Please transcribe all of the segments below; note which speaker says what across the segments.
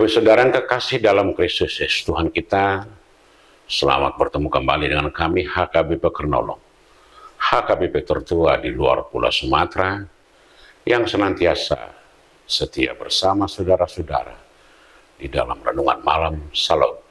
Speaker 1: Bapak Saudara yang kekasih dalam Kristus Yesus Tuhan kita, selamat bertemu kembali dengan kami HKBP Kernolong, HKBP tertua di luar Pulau Sumatera, yang senantiasa setia bersama saudara-saudara di dalam renungan malam Shalom.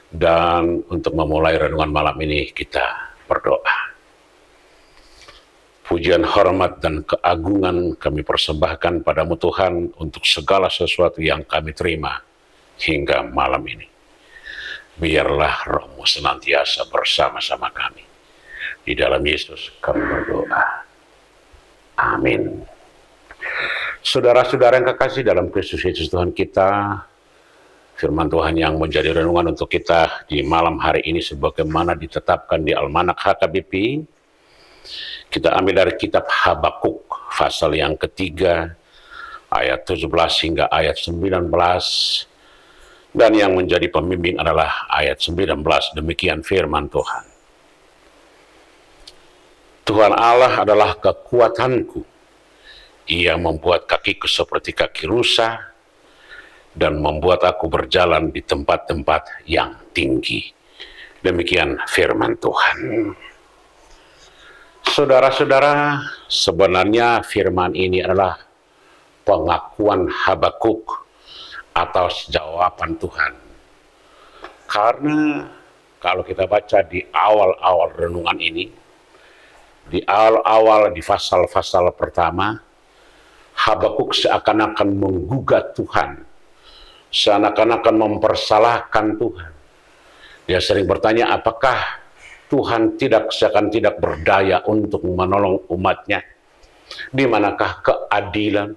Speaker 1: Dan untuk memulai renungan malam ini kita berdoa. Pujian, hormat, dan keagungan kami persembahkan padamu Tuhan untuk segala sesuatu yang kami terima hingga malam ini. Biarlah Roh-Mu senantiasa bersama-sama kami. Di dalam Yesus kami berdoa. Amin. Saudara-saudara yang kekasih dalam Kristus Yesus Tuhan kita, firman Tuhan yang menjadi renungan untuk kita di malam hari ini sebagaimana ditetapkan di Almanak HKBP, kita ambil dari kitab Habakuk, pasal yang ketiga, ayat 17 hingga ayat 19, dan yang menjadi pembimbing adalah ayat 19, demikian firman Tuhan. Tuhan Allah adalah kekuatanku, Ia membuat kakiku seperti kaki rusa, dan membuat aku berjalan di tempat-tempat yang tinggi. Demikian firman Tuhan. Saudara-saudara, sebenarnya firman ini adalah pengakuan Habakuk atau jawaban Tuhan. Karena kalau kita baca di awal-awal renungan ini, di awal-awal di pasal-pasal pertama, Habakuk seakan-akan menggugat Tuhan, seakan-akan mempersalahkan Tuhan. Dia sering bertanya, apakah Tuhan seakan tidak berdaya untuk menolong umatnya? Di manakah keadilan?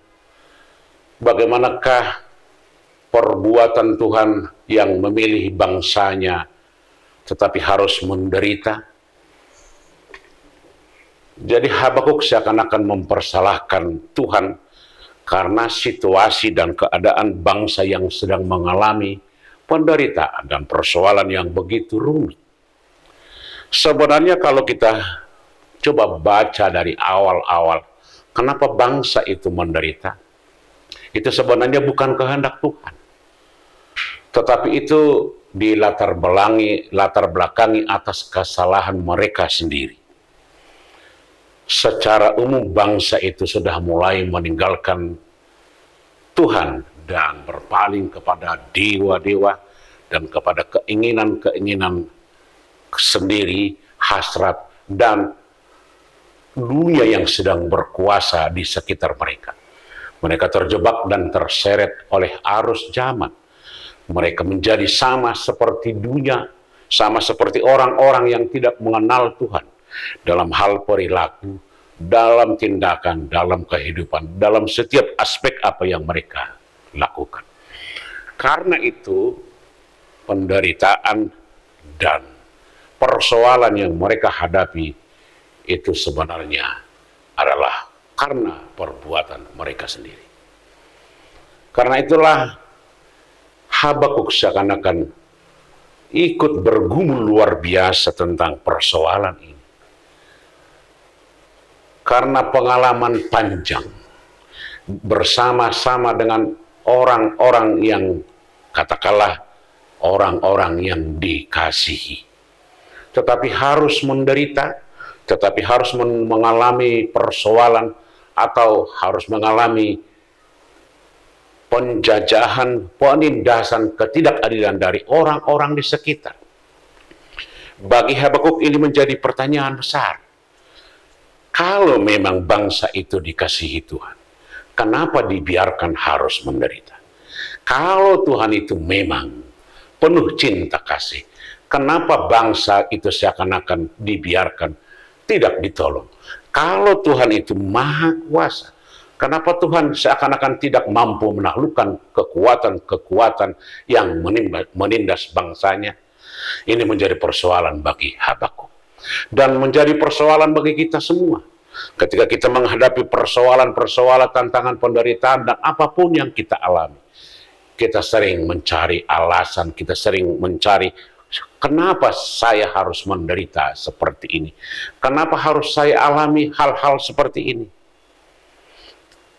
Speaker 1: Bagaimanakah perbuatan Tuhan yang memilih bangsanya tetapi harus menderita? Jadi Habakuk seakan-akan mempersalahkan Tuhan karena situasi dan keadaan bangsa yang sedang mengalami penderitaan dan persoalan yang begitu rumit. Sebenarnya kalau kita coba baca dari awal-awal, kenapa bangsa itu menderita? Itu sebenarnya bukan kehendak Tuhan. Tetapi itu dilatar belakangi atas kesalahan mereka sendiri. Secara umum bangsa itu sudah mulai meninggalkan Tuhan dan berpaling kepada dewa-dewa dan kepada keinginan-keinginan sendiri, hasrat, dan dunia yang sedang berkuasa di sekitar mereka. Mereka terjebak dan terseret oleh arus zaman. Mereka menjadi sama seperti dunia, sama seperti orang-orang yang tidak mengenal Tuhan dalam hal perilaku, dalam tindakan, dalam kehidupan, dalam setiap aspek apa yang mereka lakukan. Karena itu, penderitaan dan persoalan yang mereka hadapi itu sebenarnya adalah karena perbuatan mereka sendiri. Karena itulah Habakuk seakan-akan ikut bergumul luar biasa tentang persoalan ini. Karena pengalaman panjang bersama-sama dengan orang-orang yang katakanlah orang-orang yang dikasihi, tetapi harus menderita, tetapi harus mengalami persoalan atau harus mengalami penjajahan, penindasan, ketidakadilan dari orang-orang di sekitar. Bagi Habakuk ini menjadi pertanyaan besar. Kalau memang bangsa itu dikasihi Tuhan, kenapa dibiarkan harus menderita? Kalau Tuhan itu memang penuh cinta kasih, kenapa bangsa itu seakan-akan dibiarkan tidak ditolong? Kalau Tuhan itu maha kuasa, kenapa Tuhan seakan-akan tidak mampu menaklukkan kekuatan-kekuatan yang menindas bangsanya? Ini menjadi persoalan bagi Habakuk. Dan menjadi persoalan bagi kita semua. Ketika kita menghadapi persoalan-persoalan, tantangan, penderitaan, dan apapun yang kita alami, kita sering mencari alasan, kita sering mencari kenapa saya harus menderita seperti ini? Kenapa harus saya alami hal-hal seperti ini?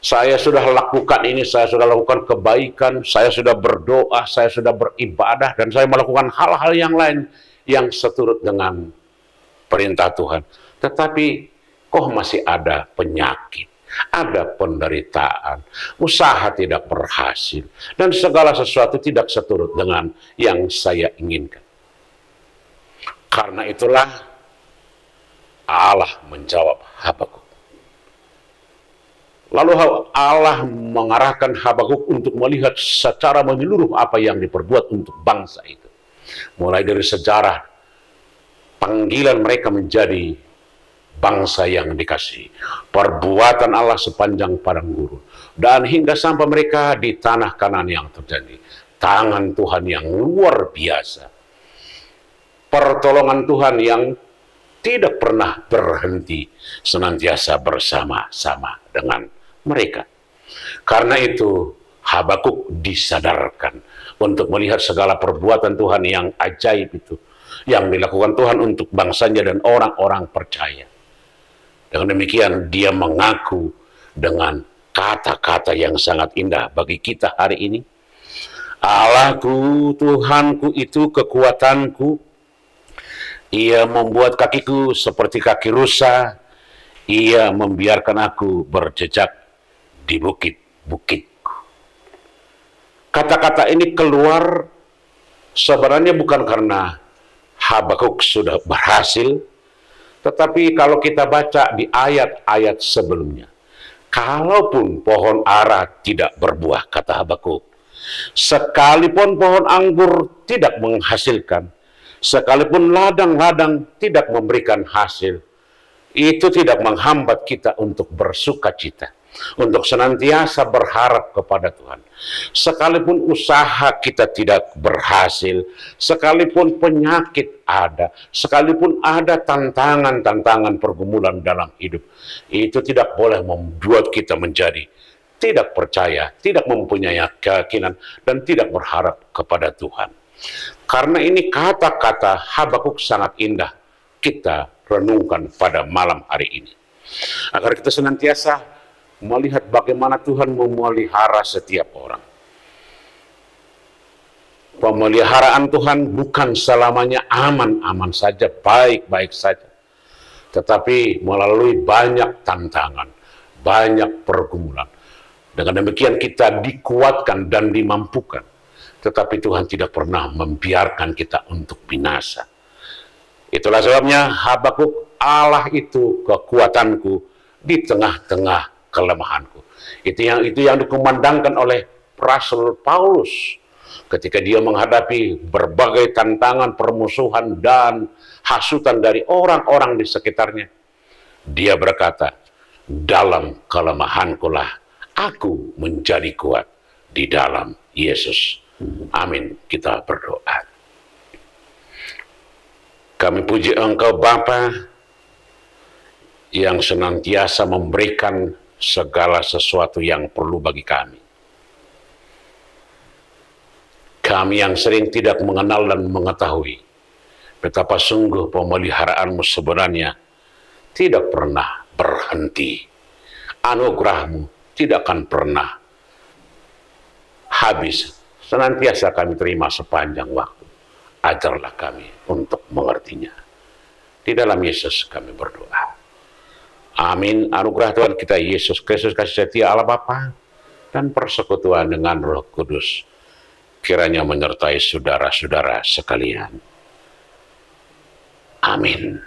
Speaker 1: Saya sudah lakukan ini, saya sudah lakukan kebaikan, saya sudah berdoa, saya sudah beribadah, dan saya melakukan hal-hal yang lain yang seturut dengan perintah Tuhan. Tetapi kok masih ada penyakit, ada penderitaan, usaha tidak berhasil, dan segala sesuatu tidak seturut dengan yang saya inginkan. Karena itulah Allah menjawab Habakuk. Lalu Allah mengarahkan Habakuk untuk melihat secara menyeluruh apa yang diperbuat untuk bangsa itu. Mulai dari sejarah panggilan mereka menjadi bangsa yang dikasihi, perbuatan Allah sepanjang padang gurun, dan hingga sampai mereka di tanah Kanaan yang terjadi. Tangan Tuhan yang luar biasa, pertolongan Tuhan yang tidak pernah berhenti, senantiasa bersama-sama dengan mereka. Karena itu Habakuk disadarkan untuk melihat segala perbuatan Tuhan yang ajaib itu, yang dilakukan Tuhan untuk bangsanya dan orang-orang percaya. Dengan demikian dia mengaku dengan kata-kata yang sangat indah bagi kita hari ini. Allahku, Tuhanku itu kekuatanku. Ia membuat kakiku seperti kaki rusa. Ia membiarkan aku berjejak di bukit-bukitku. Kata-kata ini keluar sebenarnya bukan karena Habakuk sudah berhasil, tetapi kalau kita baca di ayat-ayat sebelumnya, kalaupun pohon ara tidak berbuah, kata Habakuk, sekalipun pohon anggur tidak menghasilkan, sekalipun ladang-ladang tidak memberikan hasil, itu tidak menghambat kita untuk bersuka cita, untuk senantiasa berharap kepada Tuhan. Sekalipun usaha kita tidak berhasil, sekalipun penyakit ada, sekalipun ada tantangan-tantangan pergumulan dalam hidup, itu tidak boleh membuat kita menjadi tidak percaya, tidak mempunyai keyakinan, dan tidak berharap kepada Tuhan. Karena ini kata-kata Habakuk sangat indah kita renungkan pada malam hari ini, agar kita senantiasa melihat bagaimana Tuhan memelihara setiap orang. Pemeliharaan Tuhan bukan selamanya aman-aman saja, baik-baik saja, tetapi melalui banyak tantangan, banyak pergumulan. Dengan demikian kita dikuatkan dan dimampukan, tetapi Tuhan tidak pernah membiarkan kita untuk binasa. Itulah sebabnya Habakuk, Allah itu kekuatanku di tengah-tengah kelemahanku. Itu yang dikumandangkan oleh Rasul Paulus ketika dia menghadapi berbagai tantangan, permusuhan, dan hasutan dari orang-orang di sekitarnya. Dia berkata, dalam kelemahanku lah aku menjadi kuat di dalam Yesus. Amin. Kita berdoa. Kami puji Engkau Bapa yang senantiasa memberikan segala sesuatu yang perlu bagi kami. Kami yang sering tidak mengenal dan mengetahui betapa sungguh pemeliharaanmu sebenarnya tidak pernah berhenti. Anugerahmu tidak akan pernah habis. Senantiasa kami terima sepanjang waktu. Ajarlah kami untuk mengertinya. Di dalam Yesus kami berdoa. Amin. Anugerah Tuhan kita Yesus Kristus, kasih setia Allah Bapa, dan persekutuan dengan Roh Kudus kiranya menyertai saudara-saudara sekalian. Amin.